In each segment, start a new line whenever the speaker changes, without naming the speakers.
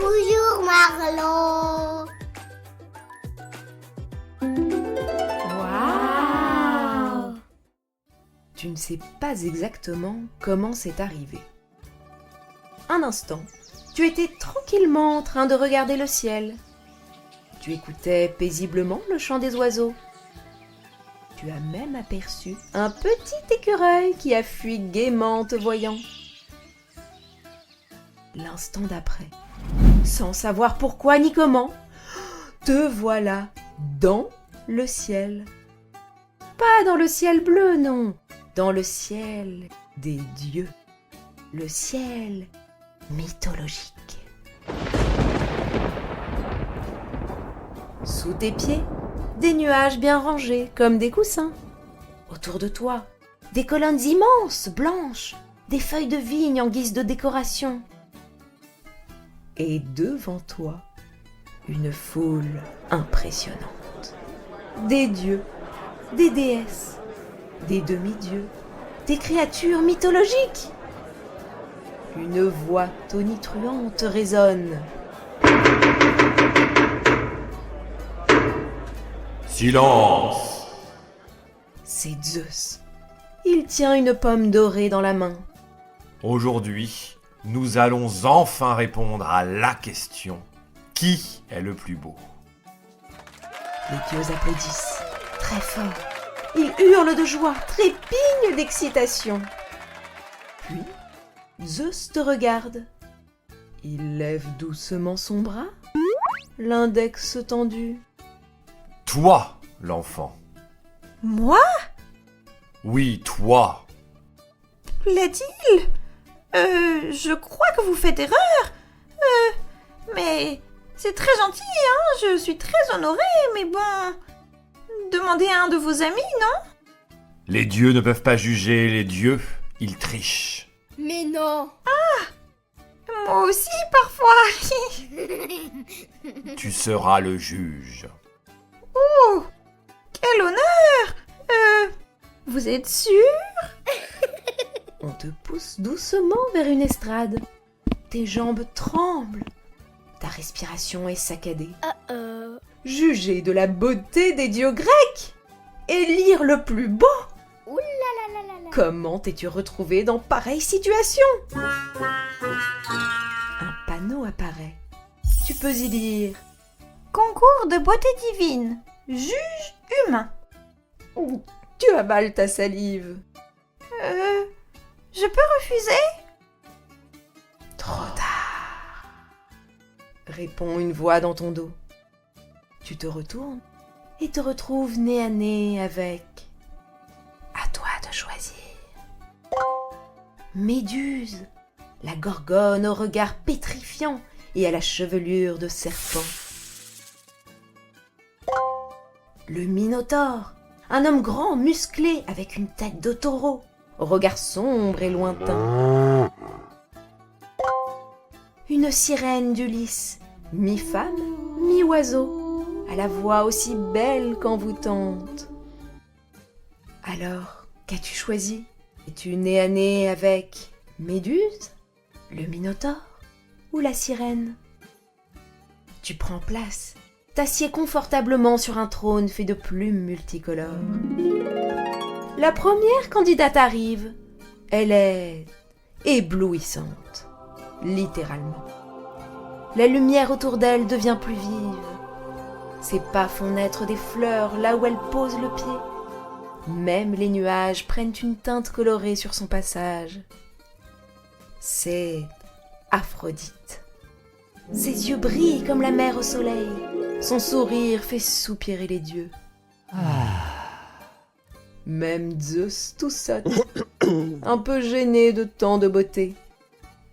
Bonjour Marlon.
Waouh!
Tu ne sais pas exactement comment c'est arrivé. Un instant, tu étais tranquillement en train de regarder le ciel. Tu écoutais paisiblement le chant des oiseaux. Tu as même aperçu un petit écureuil qui a fui gaiement en te voyant. L'instant d'après, sans savoir pourquoi ni comment, te voilà dans le ciel. Pas dans le ciel bleu, non, dans le ciel des dieux, le ciel mythologique. Sous tes pieds, des nuages bien rangés comme des coussins. Autour de toi, des colonnes immenses, blanches, des feuilles de vigne en guise de décoration. Et devant toi, une foule impressionnante. Des dieux, des déesses, des demi-dieux, des créatures mythologiques. Une voix tonitruante résonne.
Silence!
C'est Zeus. Il tient une pomme dorée dans la main.
Aujourd'hui, nous allons enfin répondre à la question: qui est le plus beau?
Les dieux applaudissent, très fort. Ils hurlent de joie, trépignent d'excitation. Puis, Zeus te regarde. Il lève doucement son bras, l'index tendu.
Toi, l'enfant.
Moi?
Oui, toi.
Plaît-il? Je crois que vous faites erreur. Mais c'est très gentil, hein? Je suis très honorée, mais bon... Demandez à un de vos amis, non?
Les dieux ne peuvent pas juger les dieux, ils trichent.
Mais non.
Moi aussi, parfois.
Tu seras le juge.
Oh! Quel honneur! Vous êtes sûr?
On te pousse doucement vers une estrade. Tes jambes tremblent. Ta respiration est saccadée. Juger de la beauté des dieux grecs! Élire le plus beau!
Ouh là là là là là.
Comment t'es-tu retrouvé dans pareille situation? Un panneau apparaît. Tu peux y lire.
Concours de beauté divine. Juge humain.
Tu avales ta salive.
Je peux refuser?
Trop tard. Répond une voix dans ton dos. Tu te retournes et te retrouves nez à nez avec... À toi de choisir. Méduse, la gorgone au regard pétrifiant et à la chevelure de serpent. Le Minotaure, un homme grand, musclé, avec une tête de taureau, au regard sombre et lointain. Une sirène d'Ulysse, mi-femme, mi-oiseau, à la voix aussi belle qu'envoûtante. Alors, qu'as-tu choisi? Es-tu nez à nez avec Méduse, le Minotaure ou la sirène? Tu prends place, t'assieds confortablement sur un trône fait de plumes multicolores. La première candidate arrive. Elle est éblouissante, littéralement. La lumière autour d'elle devient plus vive. Ses pas font naître des fleurs là où elle pose le pied. Même les nuages prennent une teinte colorée sur son passage. C'est Aphrodite. Ses yeux brillent comme la mer au soleil. Son sourire fait soupirer les dieux. Même Zeus toussate, un peu gêné de tant de beauté.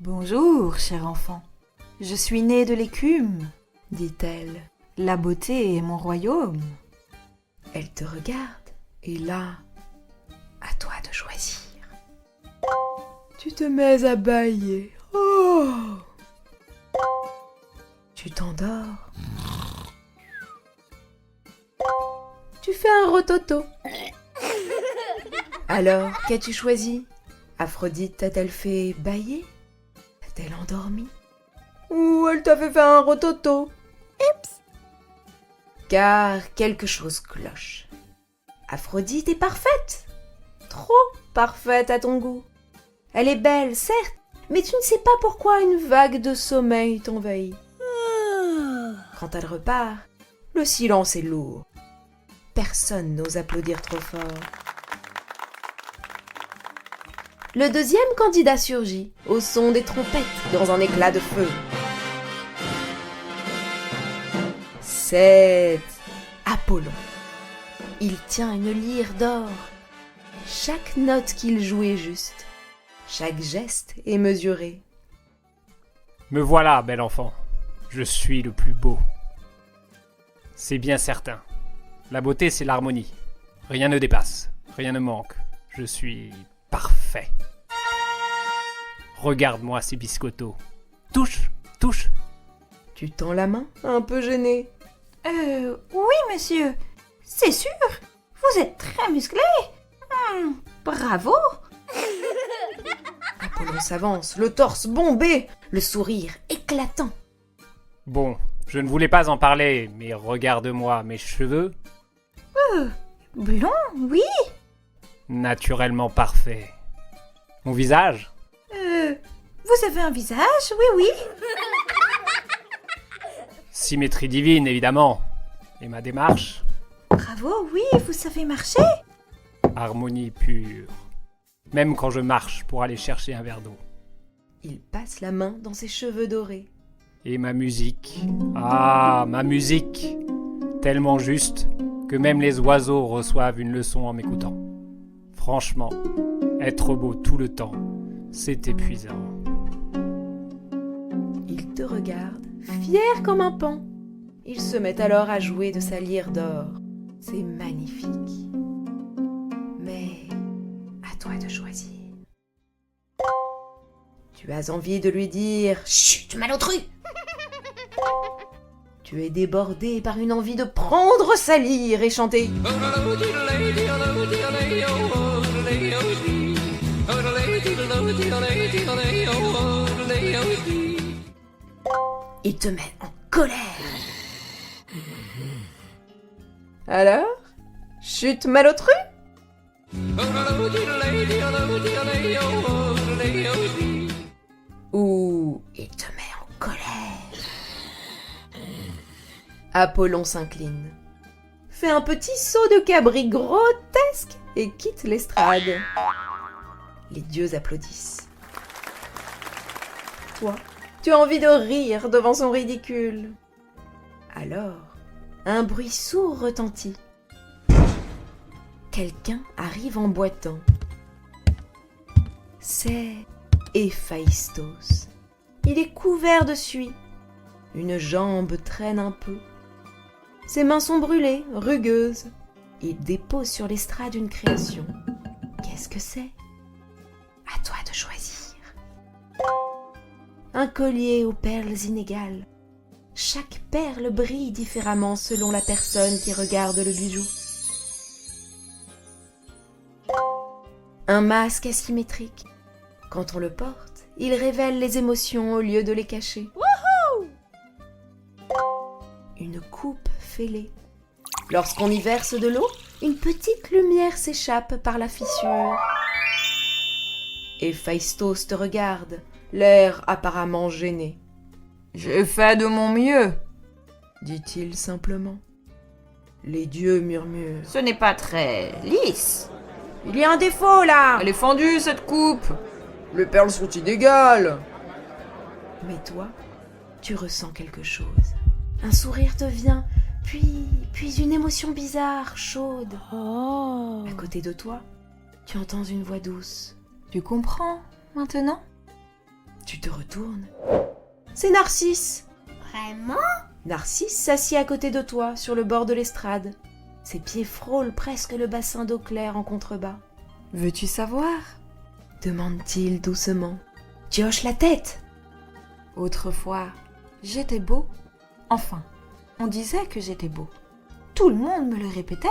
Bonjour, cher enfant. Je suis née de l'écume,
Dit-elle.
La beauté est mon royaume.
Elle te regarde et là, à toi de choisir. Tu te mets à bâiller. Oh! Tu t'endors. Tu fais un rototo. Alors, qu'as-tu choisi? Aphrodite t'a-t-elle fait bâiller? T'a-t-elle endormi? Ou elle t'a fait faire un rototo. Car quelque chose cloche. Aphrodite est parfaite. Trop parfaite à ton goût. Elle est belle, certes, mais tu ne sais pas pourquoi une vague de sommeil t'envahit. Quand elle repart, le silence est lourd. Personne n'ose applaudir trop fort. Le deuxième candidat surgit, au son des trompettes, dans un éclat de feu. C'est Apollon. Il tient une lyre d'or. Chaque note qu'il joue est juste. Chaque geste est mesuré.
Me voilà, bel enfant. Je suis le plus beau. C'est bien certain. La beauté, c'est l'harmonie. Rien ne dépasse, rien ne manque. Je suis parfait. Regarde-moi ces biscottos. Touche, touche.
Tu tends la main, un peu gêné.
Oui, monsieur. C'est sûr. Vous êtes très musclé. Bravo.
Apollon s'avance, le torse bombé, le sourire éclatant.
Bon, je ne voulais pas en parler, mais regarde-moi mes cheveux.
Blond, oui.
Naturellement parfait. Mon visage?
Vous avez un visage, oui, oui.
Symétrie divine, évidemment. Et ma démarche?
Bravo, oui, vous savez marcher.
Harmonie pure. Même quand je marche pour aller chercher un verre d'eau.
Il passe la main dans ses cheveux dorés.
Et ma musique. Ah, ma musique. Tellement juste que même les oiseaux reçoivent une leçon en m'écoutant. Franchement, être beau tout le temps, c'est épuisant.
Il te regarde, fier comme un paon. Il se met alors à jouer de sa lyre d'or. C'est magnifique. Mais à toi de choisir. Tu as envie de lui dire « Chut, malotru !» Tu es débordé par une envie de prendre sa lyre et chanter. Il te met en colère. Alors, chute malotru? Ou il te met en colère? Apollon s'incline, fait un petit saut de cabri grotesque et quitte l'estrade. Les dieux applaudissent. Toi, tu as envie de rire devant son ridicule. Alors, un bruit sourd retentit. Quelqu'un arrive en boitant. C'est Héphaïstos. Il est couvert de suie. Une jambe traîne un peu. Ses mains sont brûlées, rugueuses. Il dépose sur l'estrade une création. Qu'est-ce que c'est? À toi de choisir. Un collier aux perles inégales. Chaque perle brille différemment selon la personne qui regarde le bijou. Un masque asymétrique. Quand on le porte, il révèle les émotions au lieu de les cacher. Une coupe fêlée. Lorsqu'on y verse de l'eau, une petite lumière s'échappe par la fissure. Héphaïstos te regarde, l'air apparemment gêné. « J'ai fait de mon mieux », dit-il simplement. Les dieux murmurent. «
Ce n'est pas très lisse.
Il y a un défaut là !
Elle est fendue, cette coupe.
Les perles sont inégales !» Mais toi, tu ressens quelque chose. Un sourire te vient, puis une émotion bizarre, chaude.
Oh.
À côté de toi, tu entends une voix douce.
Tu comprends, maintenant?
Tu te retournes. C'est Narcisse.
Vraiment?
Narcisse s'assied à côté de toi, sur le bord de l'estrade. Ses pieds frôlent presque le bassin d'eau claire en contrebas.
Veux-tu savoir?
Demande-t-il doucement. Tu hoches la tête.
Autrefois, j'étais beau. Enfin, on disait que j'étais beau. Tout le monde me le répétait.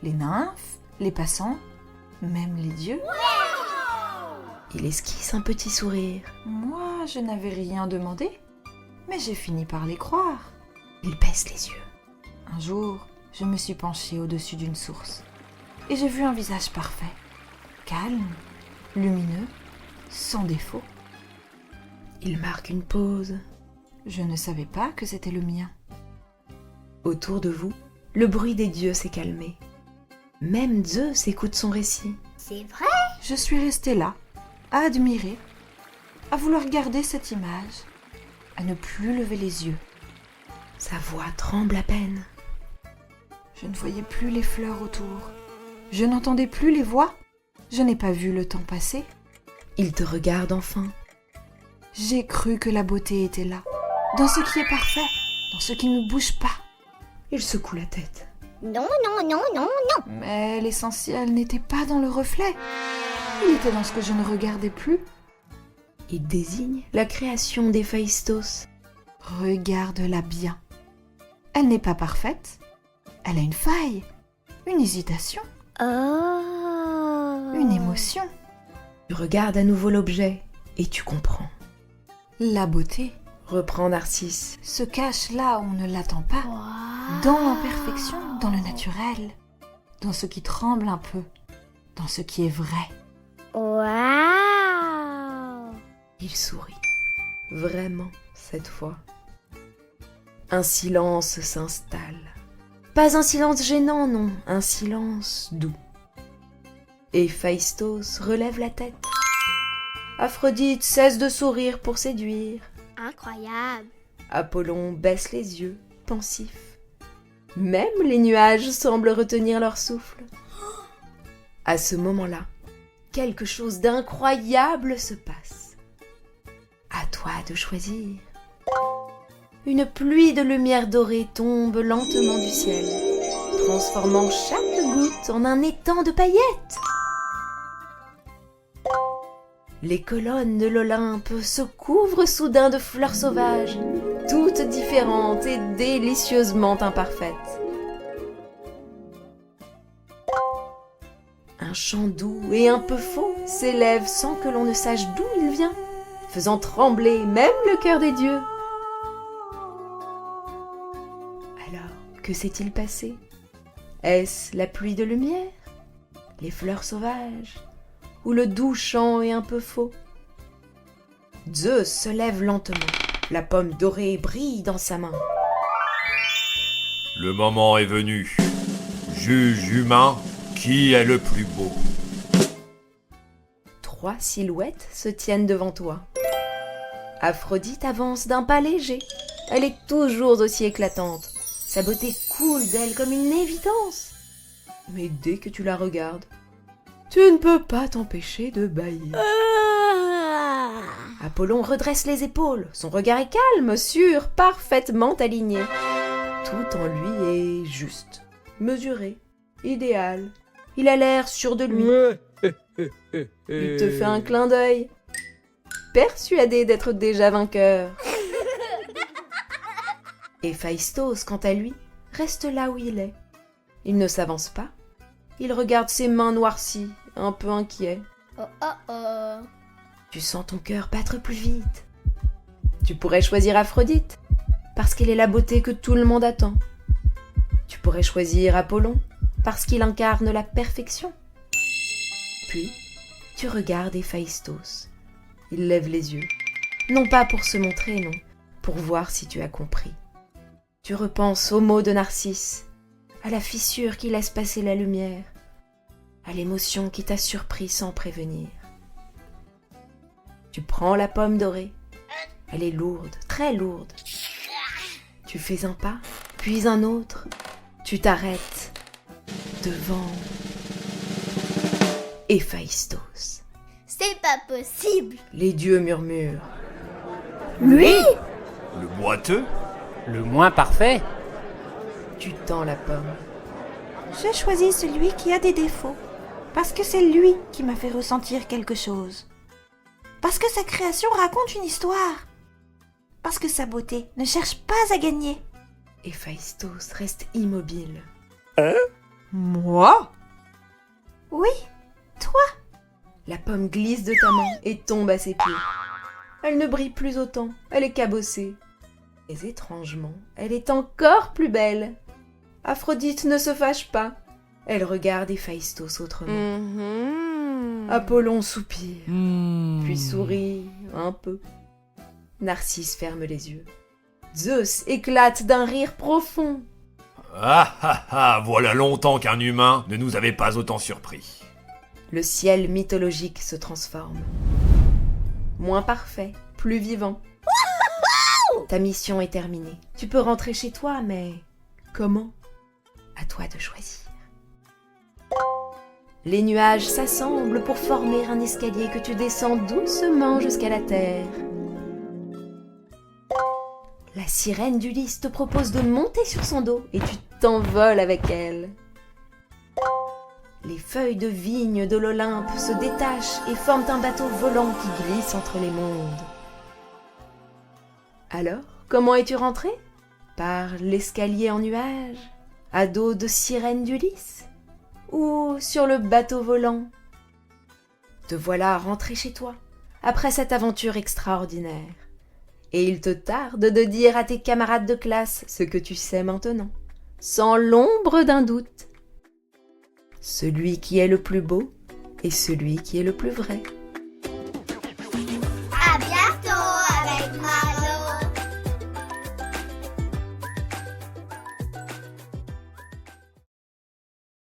Les nymphes, les passants, même les dieux.
Il esquisse un petit sourire.
Moi, je n'avais rien demandé. Mais j'ai fini par les croire.
Il baisse les yeux.
Un jour, je me suis penchée au-dessus d'une source et j'ai vu un visage parfait, calme, lumineux, sans défaut.
Il marque une pause.
Je ne savais pas que c'était le mien.
Autour de vous, le bruit des dieux s'est calmé. Même Zeus écoute son récit.
C'est vrai?
Je suis restée là, à admirer, à vouloir garder cette image, à ne plus lever les yeux.
Sa voix tremble à peine.
Je ne voyais plus les fleurs autour. Je n'entendais plus les voix. Je n'ai pas vu le temps passer.
Il te regarde enfin.
J'ai cru que la beauté était là, dans ce qui est parfait, dans ce qui ne bouge pas.
Il secoue la tête.
Non, non, non, non, non.
Mais l'essentiel n'était pas dans le reflet. Il était dans ce que je ne regardais plus.
Il désigne la création d'Héphaïstos.
Regarde-la bien. Elle n'est pas parfaite. Elle a une faille, une hésitation,
Oh.
une émotion.
Tu regardes à nouveau l'objet et tu comprends.
La beauté
Reprend Narcisse.
se cache là où on ne l'attend pas,
Wow.
dans l'imperfection, dans le naturel, dans ce qui tremble un peu, dans ce qui est vrai.
Wow.
Il sourit. Vraiment, cette fois. Un silence s'installe. Pas un silence gênant, non, un silence doux. Héphaïstos relève la tête. Aphrodite cesse de sourire pour séduire.
Incroyable.
Apollon baisse les yeux, pensif. Même les nuages semblent retenir leur souffle. À ce moment-là, quelque chose d'incroyable se passe. À toi de choisir. Une pluie de lumière dorée tombe lentement du ciel, transformant chaque goutte en un étang de paillettes. Les colonnes de l'Olympe se couvrent soudain de fleurs sauvages, toutes différentes et délicieusement imparfaites. Un chant doux et un peu faux s'élève sans que l'on ne sache d'où il vient, faisant trembler même le cœur des dieux. Alors, que s'est-il passé? Est-ce la pluie de lumière? Les fleurs sauvages? Ou le doux chant est un peu faux? Zeus se lève lentement. La pomme dorée brille dans sa main.
Le moment est venu. Juge humain, qui est le plus beau?
3 silhouettes se tiennent devant toi. Aphrodite avance d'un pas léger. Elle est toujours aussi éclatante. Sa beauté coule d'elle comme une évidence. Mais dès que tu la regardes, tu ne peux pas t'empêcher de bâillir. Apollon redresse les épaules. Son regard est calme, sûr, parfaitement aligné. Tout en lui est juste, mesuré, idéal. Il a l'air sûr de lui. Il te fait un clin d'œil, persuadé d'être déjà vainqueur. Héphaïstos, quant à lui, reste là où il est. Il ne s'avance pas. Il regarde ses mains noircies, un peu inquiet.
Oh oh oh.
Tu sens ton cœur battre plus vite. Tu pourrais choisir Aphrodite, parce qu'elle est la beauté que tout le monde attend. Tu pourrais choisir Apollon, parce qu'il incarne la perfection. Puis, tu regardes Héphaïstos. Il lève les yeux. Non pas pour se montrer, non, pour voir si tu as compris. Tu repenses aux mots de Narcisse, à la fissure qui laisse passer la lumière, à l'émotion qui t'a surpris sans prévenir. Tu prends la pomme dorée. Elle est lourde, très lourde. Tu fais un pas, puis un autre. Tu t'arrêtes devant Héphaïstos.
C'est pas possible.
Les dieux murmurent.
Lui?
Le boiteux?
Le moins parfait?
Tu tends la pomme.
J'ai choisi celui qui a des défauts, parce que c'est lui qui m'a fait ressentir quelque chose. Parce que sa création raconte une histoire. Parce que sa beauté ne cherche pas à gagner.
Héphaïstos reste immobile.
Moi? Oui, toi.
La pomme glisse de ta main et tombe à ses pieds. Elle ne brille plus autant, elle est cabossée. Mais étrangement, elle est encore plus belle. Aphrodite ne se fâche pas. Elle regarde Héphaïstos autrement. Apollon soupire, puis sourit un peu. Narcisse ferme les yeux. Zeus éclate d'un rire profond.
Ah ah ah, voilà longtemps qu'un humain ne nous avait pas autant surpris.
Le ciel mythologique se transforme. Moins parfait, plus vivant. Ta mission est terminée. Tu peux rentrer chez toi, mais comment? À toi de choisir. Les nuages s'assemblent pour former un escalier que tu descends doucement jusqu'à la terre. La sirène d'Ulysse te propose de monter sur son dos et tu t'envoles avec elle. Les feuilles de vigne de l'Olympe se détachent et forment un bateau volant qui glisse entre les mondes. Alors, comment es-tu rentré? Par l'escalier en nuage, à dos de sirène d'Ulysse? Ou sur le bateau volant? Te voilà rentré chez toi, après cette aventure extraordinaire. Et il te tarde de dire à tes camarades de classe ce que tu sais maintenant, sans l'ombre d'un doute. Celui qui est le plus beau est celui qui est le plus vrai.